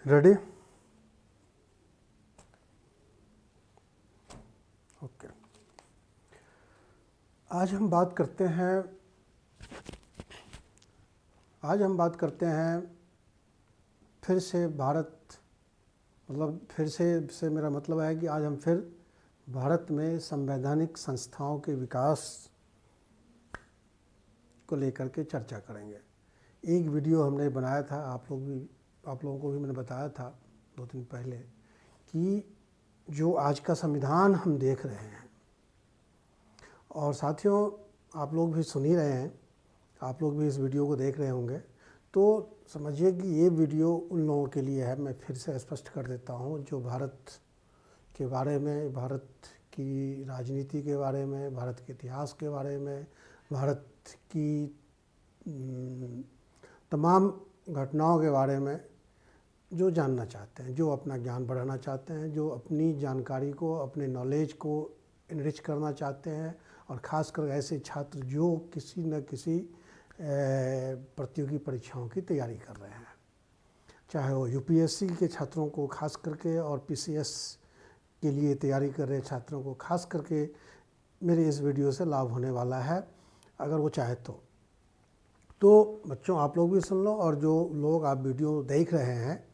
Ready? Okay. आज हम बात करते हैं फिर से भारत, मतलब फिर से मेरा मतलब है कि आज हम फिर भारत में संवैधानिक संस्थाओं के विकास को लेकर के चर्चा करेंगे। एक वीडियो हमने बनाया था, आप लोगों को भी मैंने बताया था 2 दिन पहले कि जो आज का संविधान हम देख रहे हैं, और साथियों आप लोग भी सुन ही रहे हैं, आप लोग भी इस वीडियो को देख रहे होंगे, तो समझिए कि ये वीडियो उन लोगों के लिए है। मैं फिर से स्पष्ट कर देता हूँ, जो भारत के बारे में, भारत की राजनीति के बारे में, भारत के इतिहास के बारे में, भारत की तमाम घटनाओं के बारे में जो जानना चाहते हैं, जो अपना ज्ञान बढ़ाना चाहते हैं, जो अपनी जानकारी को, अपने नॉलेज को इनरिच करना चाहते हैं, और ख़ासकर ऐसे छात्र जो किसी न किसी प्रतियोगी परीक्षाओं की तैयारी कर रहे हैं, चाहे वो यूपीएससी के छात्रों को खास करके और पीसीएस के लिए तैयारी कर रहे छात्रों को खास करके मेरे इस वीडियो से लाभ होने वाला है, अगर वो चाहे तो बच्चों आप लोग भी सुन लो। और जो लोग आप वीडियो देख रहे हैं,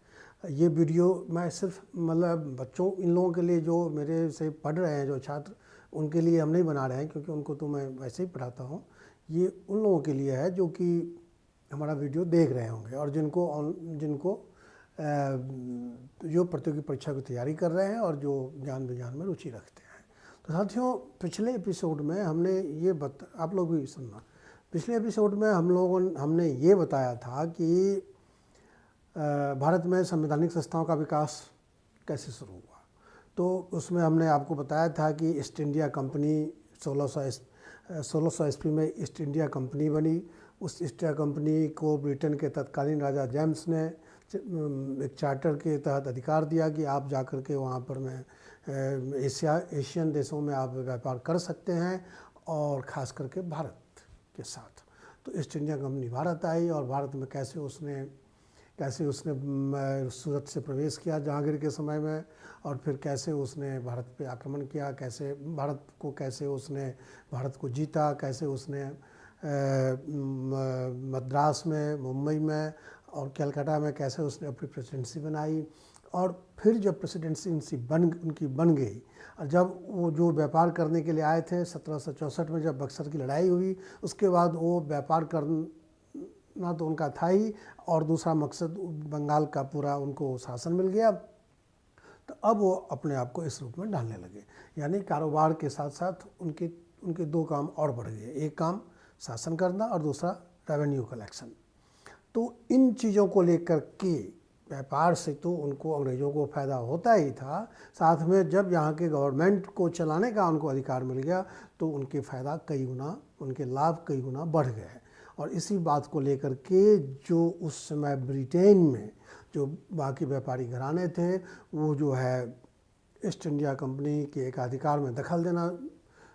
ये वीडियो मैं सिर्फ मतलब बच्चों, इन लोगों के लिए जो मेरे से पढ़ रहे हैं, जो छात्र, उनके लिए हम नहीं बना रहे हैं, क्योंकि उनको तो मैं वैसे ही पढ़ाता हूँ। ये उन लोगों के लिए है जो कि हमारा वीडियो देख रहे होंगे और जिनको जो प्रतियोगी परीक्षा की तैयारी कर रहे हैं और जो ज्ञान विज्ञान में रुचि रखते हैं। तो साथियों, पिछले एपिसोड में हमने ये आप लोग भी सुनना, पिछले एपिसोड में हमने ये बताया था कि भारत में संवैधानिक संस्थाओं का विकास कैसे शुरू हुआ। तो उसमें हमने आपको बताया था कि ईस्ट इंडिया कंपनी 1600 ईस्वी में ईस्ट इंडिया कंपनी बनी। उस ईस्ट इंडिया कंपनी को ब्रिटेन के तत्कालीन राजा जेम्स ने एक चार्टर के तहत अधिकार दिया कि आप जाकर के वहाँ पर में एशियन देशों में आप व्यापार कर सकते हैं, और ख़ास करके भारत के साथ। तो ईस्ट इंडिया कंपनी भारत आई, और भारत में कैसे उसने सूरत से प्रवेश किया जहांगीर के समय में, और फिर कैसे उसने भारत पे आक्रमण किया, कैसे भारत को जीता, कैसे उसने मद्रास में, मुंबई में और कलकत्ता में कैसे उसने अपनी प्रेसिडेंसी बनाई। और फिर जब प्रेसिडेंसी उनकी बन गई, और जब वो जो व्यापार करने के लिए आए थे 1764 में जब बक्सर की लड़ाई हुई, उसके बाद वो व्यापार करना तो उनका था ही, और दूसरा मकसद बंगाल का पूरा उनको शासन मिल गया। तो अब वो अपने आप को इस रूप में ढालने लगे, यानी कारोबार के साथ साथ उनके 2 काम और बढ़ गए, एक काम शासन करना और दूसरा रेवेन्यू कलेक्शन। तो इन चीज़ों को लेकर के व्यापार से तो उनको अंग्रेज़ों को फ़ायदा होता ही था, साथ में जब यहाँ के गवर्नमेंट को चलाने का उनको अधिकार मिल गया तो उनके फ़ायदा कई गुना, उनके लाभ कई गुना बढ़ गए। और इसी बात को लेकर के जो उस समय ब्रिटेन में जो बाकी व्यापारी घराने थे, वो जो है ईस्ट इंडिया कंपनी के एक अधिकार में दखल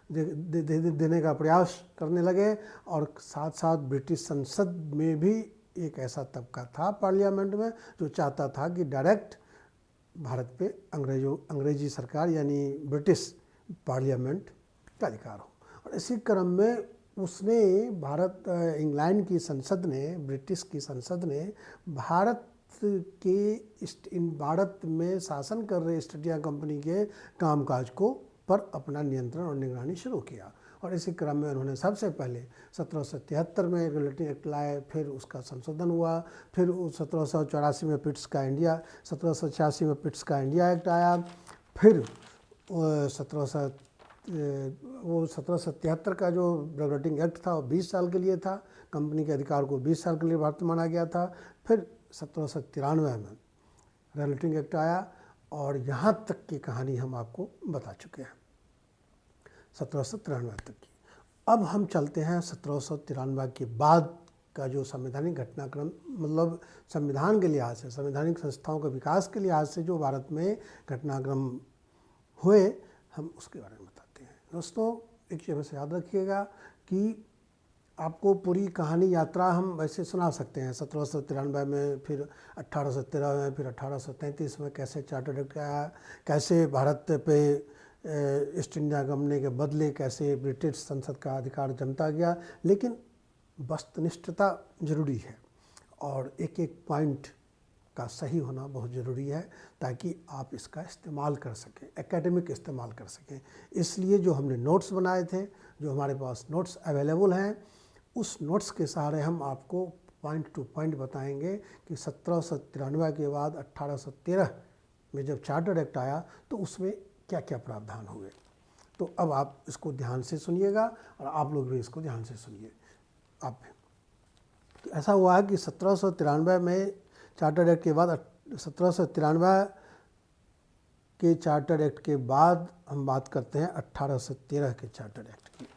देने का प्रयास करने लगे। और साथ साथ ब्रिटिश संसद में भी एक ऐसा तबका था पार्लियामेंट में जो चाहता था कि डायरेक्ट भारत पे अंग्रेजी सरकार यानी ब्रिटिश पार्लियामेंट का अधिकार हो। और इसी क्रम में उसने इंग्लैंड की संसद ने, ब्रिटिश की संसद ने भारत में शासन कर रहे ईस्ट इंडिया कंपनी के कामकाज को पर अपना नियंत्रण और निगरानी शुरू किया। और इसी क्रम में उन्होंने सबसे पहले 1773 में रेगुलेटिंग एक्ट लाए, फिर उसका संशोधन हुआ, फिर 1784 में 1786 में पिट्स का इंडिया एक्ट आया, फिर 1773 का जो रेगुलेटिंग एक्ट था वो 20 साल के लिए था, कंपनी के अधिकार को 20 साल के लिए भारत माना गया था। फिर 1793 में रेगुलेटिंग एक्ट आया, और यहाँ तक की कहानी हम आपको बता चुके हैं 1793 तक की। अब हम चलते हैं 1793 के बाद का जो संवैधानिक घटनाक्रम, मतलब संविधान के लिहाज से, संवैधानिक संस्थाओं के विकास के लिहाज से जो भारत में घटनाक्रम हुए, हम उसके बारे में बताते हैं। दोस्तों, एक चीज़ हमें याद रखिएगा कि आपको पूरी कहानी यात्रा हम वैसे सुना सकते हैं। 1793 में, फिर 1813 में, फिर 1833 में कैसे चार्टर्ड एक्ट आया, कैसे भारत पे ईस्ट इंडिया कंपनी के बदले कैसे ब्रिटिश संसद का अधिकार जमता गया। लेकिन वस्तुनिष्ठता जरूरी है और एक एक पॉइंट का सही होना बहुत ज़रूरी है ताकि आप इसका इस्तेमाल कर सकें, एकेडमिक इस्तेमाल कर सकें। इसलिए जो हमने नोट्स बनाए थे, जो हमारे पास नोट्स अवेलेबल हैं, उस नोट्स के सहारे हम आपको पॉइंट टू पॉइंट बताएंगे कि 1793 के बाद 1813 में जब चार्टर्ड एक्ट आया तो उसमें क्या क्या प्रावधान हुए। तो अब आप इसको ध्यान से सुनिएगा और आप लोग भी इसको ध्यान से सुनिए। आप तो ऐसा हुआ कि 1793 में चार्टर्ड एक्ट के बाद 1793 के चार्टर्ड एक्ट के बाद हम बात करते हैं 1813 के चार्टर्ड एक्ट की।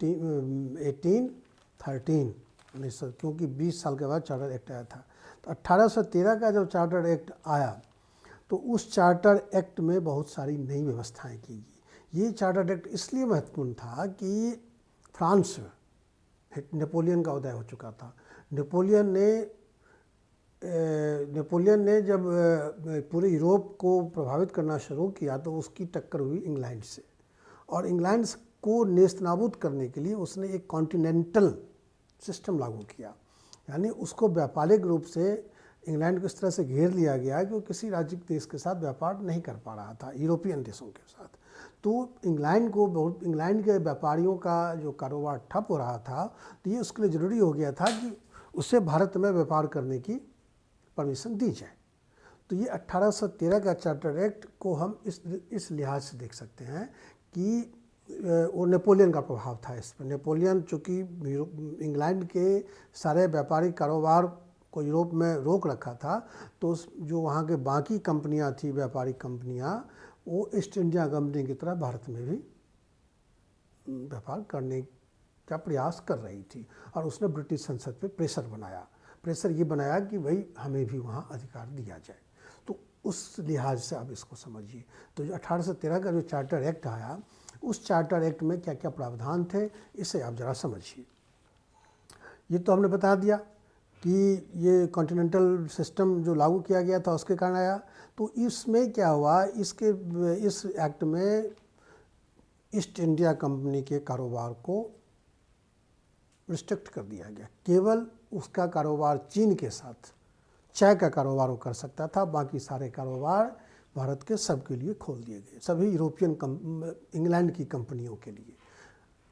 1813 1900, क्योंकि 20 साल के बाद चार्टर्ड एक्ट आया था। तो 1813 का जब चार्टर्ड एक्ट आया तो उस चार्टर एक्ट में बहुत सारी नई व्यवस्थाएं की गई। ये चार्टर्ड एक्ट इसलिए महत्वपूर्ण था कि फ्रांस में नेपोलियन का उदय हो चुका था। नेपोलियन ने जब पूरे यूरोप को प्रभावित करना शुरू किया तो उसकी टक्कर हुई इंग्लैंड से, और इंग्लैंड को नेस्तनाबूद करने के लिए उसने एक कॉन्टिनेंटल सिस्टम लागू किया। यानी उसको व्यापारिक रूप से इंग्लैंड को इस तरह से घेर लिया गया कि वो किसी राज्य देश के साथ व्यापार नहीं कर पा रहा था, यूरोपियन देशों के साथ। तो इंग्लैंड के व्यापारियों का जो कारोबार ठप हो रहा था, तो ये उसके लिए ज़रूरी हो गया था कि उससे भारत में व्यापार करने की परमिशन दी जाए। तो ये 1813 का चार्टर एक्ट को हम इस लिहाज से देख सकते हैं कि वो नेपोलियन का प्रभाव था इस पर। नेपोलियन चूँकि इंग्लैंड के सारे व्यापारिक कारोबार को यूरोप में रोक रखा था, तो जो वहाँ के बाकी कंपनियाँ थी, व्यापारिक कंपनियाँ, वो ईस्ट इंडिया कंपनी की तरह भारत में भी व्यापार करने का प्रयास कर रही थी। और उसने ब्रिटिश संसद पे प्रेशर ये बनाया कि भाई हमें भी वहाँ अधिकार दिया जाए। तो उस लिहाज से आप इसको समझिए। तो जो 1813 का जो चार्टर एक्ट आया, उस चार्टर एक्ट में क्या क्या प्रावधान थे, इसे आप ज़रा समझिए। ये तो हमने बता दिया कि ये कॉन्टिनेंटल सिस्टम जो लागू किया गया था उसके कारण आया। तो इसमें क्या हुआ, इस एक्ट में ईस्ट इंडिया कंपनी के कारोबार को रिस्ट्रिक्ट कर दिया गया। केवल उसका कारोबार चीन के साथ चाय का कारोबार वो कर सकता था, बाकी सारे कारोबार भारत के सबके लिए खोल दिए गए, सभी यूरोपियन इंग्लैंड की कंपनियों के लिए।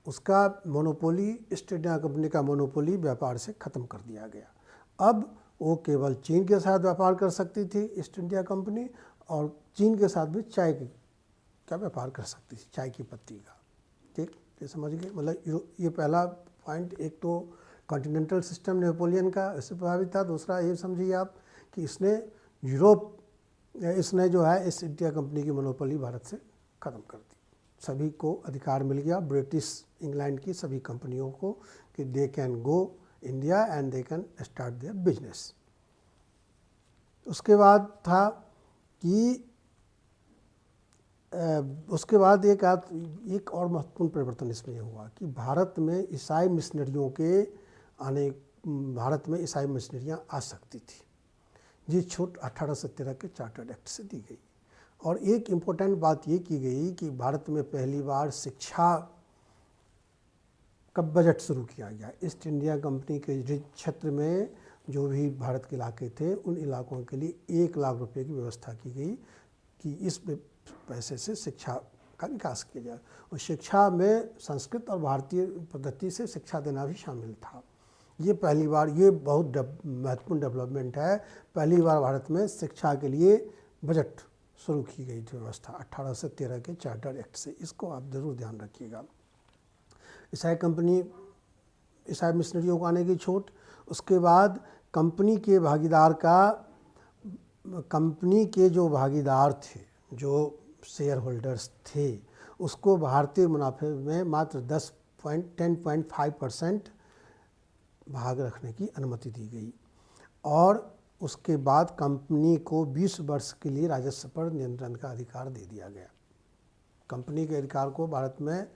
उसका मोनोपोली, ईस्ट इंडिया कंपनी का मोनोपोली व्यापार से ख़त्म कर दिया गया। अब वो केवल चीन के साथ व्यापार कर सकती थी ईस्ट इंडिया कंपनी, और चीन के साथ भी चाय का व्यापार कर सकती थी, चाय की पत्ती का। ठीक, ये समझ गए। मतलब ये पहला पॉइंट। एक तो कॉन्टिनेंटल सिस्टम नेपोलियन का इससे प्रभावित था। दूसरा ये समझिए आप कि इसने जो है ईस्ट इंडिया कंपनी की मोनोपोली भारत से ख़त्म कर दी। सभी को अधिकार मिल गया, ब्रिटिश इंग्लैंड की सभी कंपनियों को, कि they can go India and they can start their business. उसके बाद था कि उसके बाद एक और महत्वपूर्ण परिवर्तन इसमें हुआ कि भारत में ईसाई मिशनरियाँ आ सकती थी। ये छूट 1813 के चार्टर्ड एक्ट से दी गई। और एक इम्पोर्टेंट बात ये की गई कि भारत में पहली बार शिक्षा का बजट शुरू किया गया। ईस्ट इंडिया कंपनी के क्षेत्र में जो भी भारत के इलाके थे, उन इलाकों के लिए 1 लाख रुपए की व्यवस्था की गई कि इस पैसे से शिक्षा का विकास किया जाए। और शिक्षा में संस्कृत और भारतीय पद्धति से शिक्षा देना भी शामिल था। ये पहली बार, ये बहुत महत्वपूर्ण डेवलपमेंट है। पहली बार भारत में शिक्षा के लिए बजट शुरू की गई थी व्यवस्था 1813 के चार्टर एक्ट से। इसको आप ज़रूर ध्यान रखिएगा। ईसाई मिशनरियों को आने की छूट। उसके बाद कंपनी के जो भागीदार थे, जो शेयर होल्डर्स थे, उसको भारतीय मुनाफे में मात्र 10.5% भाग रखने की अनुमति दी गई। और उसके बाद कंपनी को 20 वर्ष के लिए राजस्व पर नियंत्रण का अधिकार दे दिया गया। कंपनी के अधिकार को भारत में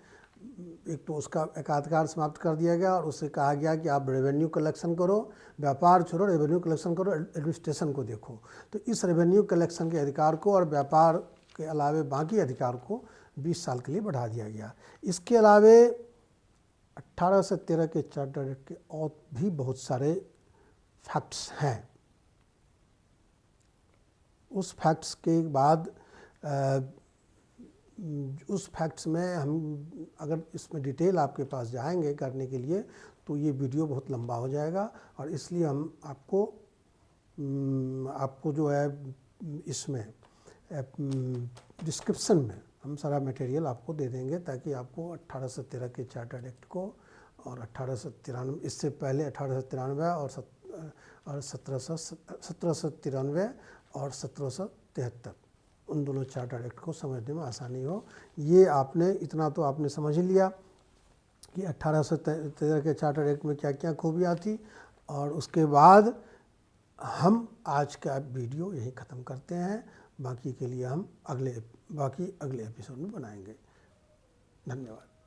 एक तो उसका एकाधिकार समाप्त कर दिया गया और उससे कहा गया कि आप रेवेन्यू कलेक्शन करो, व्यापार छोड़ो, रेवेन्यू कलेक्शन करो, एडमिनिस्ट्रेशन को देखो। तो इस रेवेन्यू कलेक्शन के अधिकार को और व्यापार के अलावे बाकी अधिकार को 20 साल के लिए बढ़ा दिया गया। इसके अलावे 1813 के चार्टर एक्ट के और भी बहुत सारे फैक्ट्स हैं। उस फैक्ट्स के बाद उस फैक्ट्स में हम अगर इसमें डिटेल आपके पास जाएंगे करने के लिए तो ये वीडियो बहुत लंबा हो जाएगा, और इसलिए हम आपको जो है इसमें डिस्क्रिप्शन में हम सारा मटेरियल आपको दे देंगे, ताकि आपको 1813 के चार्टर्ड एक्ट को और 1893, इससे पहले 1893 और 1793 और 1773 उन दोनों चार्टर्ड एक्ट को समझने में आसानी हो। ये आपने इतना तो आपने समझ ही लिया कि 1813 के चार्टर्ड एक्ट में क्या क्या खूबियाँ थी। और उसके बाद हम आज का वीडियो यहीं ख़त्म करते हैं। बाकी के लिए हम अगले एपिसोड में बनाएंगे। धन्यवाद।